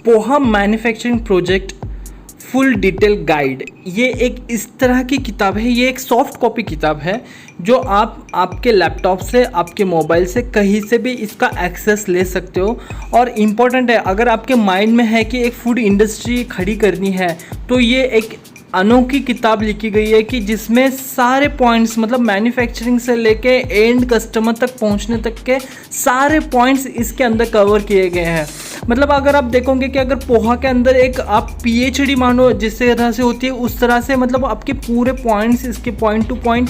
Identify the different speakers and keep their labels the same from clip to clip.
Speaker 1: Poha manufacturing project full detail guide, ये एक इस तरह की किताब है। ये एक सॉफ्ट कॉपी किताब है जो आप आपके लैपटॉप से, आपके मोबाइल से, कहीं से भी इसका एक्सेस ले सकते हो। और इम्पॉर्टेंट है, अगर आपके माइंड में है कि एक फूड इंडस्ट्री खड़ी करनी है तो ये एक अनोखी किताब लिखी गई है कि जिसमें सारे पॉइंट्स, मतलब मैन्युफैक्चरिंग से लेके एंड कस्टमर तक पहुंचने तक के सारे पॉइंट्स इसके अंदर कवर किए गए हैं। मतलब अगर आप देखोगे कि अगर पोहा के अंदर एक आप पीएचडी मानो जिस तरह से होती है, उस तरह से मतलब आपके पूरे पॉइंट्स इसके पॉइंट टू पॉइंट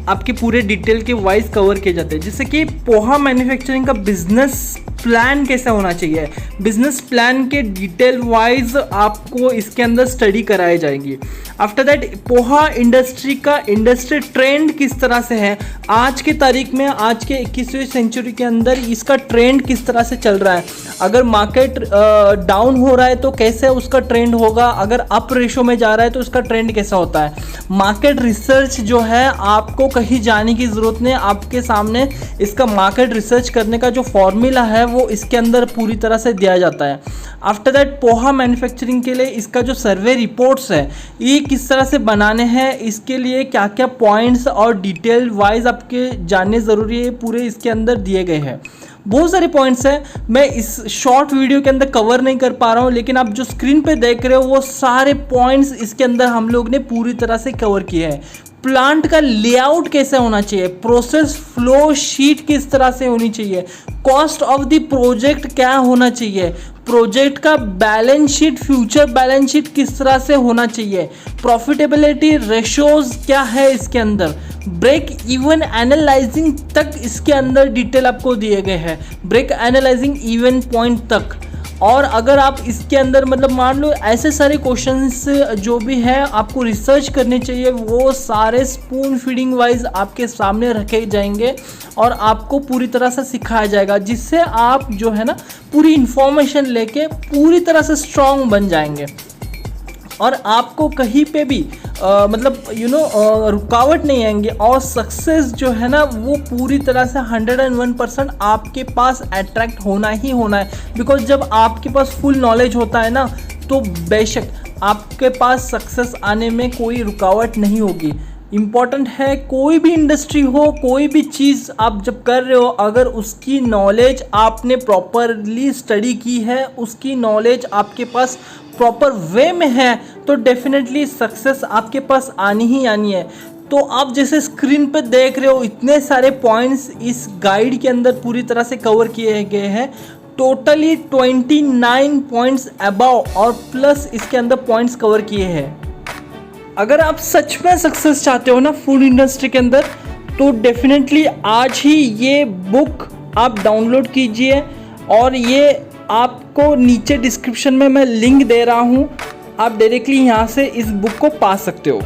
Speaker 1: आपके पूरे डिटेल के वाइज कवर किए जाते हैं। जैसे कि पोहा मैन्युफैक्चरिंग का बिजनेस प्लान कैसा होना चाहिए, बिजनेस प्लान के डिटेल वाइज आपको इसके अंदर स्टडी कराई जाएगी। आफ्टर दैट पोहा इंडस्ट्री का इंडस्ट्री ट्रेंड किस तरह से है आज की तारीख में, आज के 21वीं सेंचुरी के अंदर इसका ट्रेंड किस तरह से चल रहा है। अगर मार्केट डाउन हो रहा है तो कैसे उसका ट्रेंड होगा, अगर अप रेशो में जा रहा है तो उसका ट्रेंड कैसा होता है। मार्केट रिसर्च जो है, आपको कहीं जाने की ज़रूरत नहीं, आपके सामने इसका मार्केट रिसर्च करने का जो फॉर्मूला है वो इसके अंदर पूरी तरह से दिया जाता है। आफ्टर दैट पोहा मैन्युफैक्चरिंग के लिए इसका जो सर्वे रिपोर्ट्स है ये किस तरह से बनाने हैं, इसके लिए क्या क्या पॉइंट्स और डिटेल वाइज आपके जानने ज़रूरी है, पूरे इसके अंदर दिए गए हैं। बहुत सारे पॉइंट्स हैं, मैं इस शॉर्ट वीडियो के अंदर कवर नहीं कर पा रहा हूँ, लेकिन आप जो स्क्रीन पे देख रहे हो वो सारे पॉइंट्स इसके अंदर हम लोग ने पूरी तरह से कवर किए हैं। प्लांट का लेआउट कैसे होना चाहिए, प्रोसेस फ्लो शीट किस तरह से होनी चाहिए, कॉस्ट ऑफ द प्रोजेक्ट क्या होना चाहिए, प्रोजेक्ट का balance sheet, future balance sheet किस तरह से होना चाहिए, प्रॉफिटेबिलिटी रेशोज क्या है इसके अंदर, ब्रेक इवन एनालाइजिंग तक इसके अंदर डिटेल आपको दिए गए हैं, ब्रेक एनालाइजिंग इवन पॉइंट तक। और अगर आप इसके अंदर मतलब मान लो ऐसे सारे क्वेश्चंस जो भी है आपको रिसर्च करने चाहिए, वो सारे स्पून फीडिंग वाइज आपके सामने रखे जाएंगे और आपको पूरी तरह से सिखाया जाएगा, जिससे आप जो है ना पूरी इंफॉर्मेशन लेके पूरी तरह से स्ट्रॉन्ग बन जाएंगे और आपको कहीं पे भी मतलब रुकावट नहीं आएंगे और सक्सेस जो है ना वो पूरी तरह से 101% आपके पास अट्रैक्ट होना ही होना है। बिकॉज जब आपके पास फुल नॉलेज होता है ना तो बेशक आपके पास सक्सेस आने में कोई रुकावट नहीं होगी। इम्पॉर्टेंट है कोई भी इंडस्ट्री हो, कोई भी चीज़ आप जब कर रहे हो, अगर उसकी नॉलेज आपने प्रॉपरली स्टडी की है, उसकी नॉलेज आपके पास प्रॉपर वे में है तो डेफिनेटली सक्सेस आपके पास आनी ही आनी है। तो आप जैसे स्क्रीन पे देख रहे हो इतने सारे पॉइंट्स इस गाइड के अंदर पूरी तरह से कवर किए गए हैं। टोटली 29 पॉइंट्स अबव और प्लस इसके अंदर पॉइंट्स कवर किए हैं। अगर आप सच में सक्सेस चाहते हो ना फूड इंडस्ट्री के अंदर तो डेफिनेटली आज ही ये बुक आप डाउनलोड कीजिए और ये आपको नीचे डिस्क्रिप्शन में मैं लिंक दे रहा हूँ, आप डायरेक्टली यहाँ से इस बुक को पा सकते हो।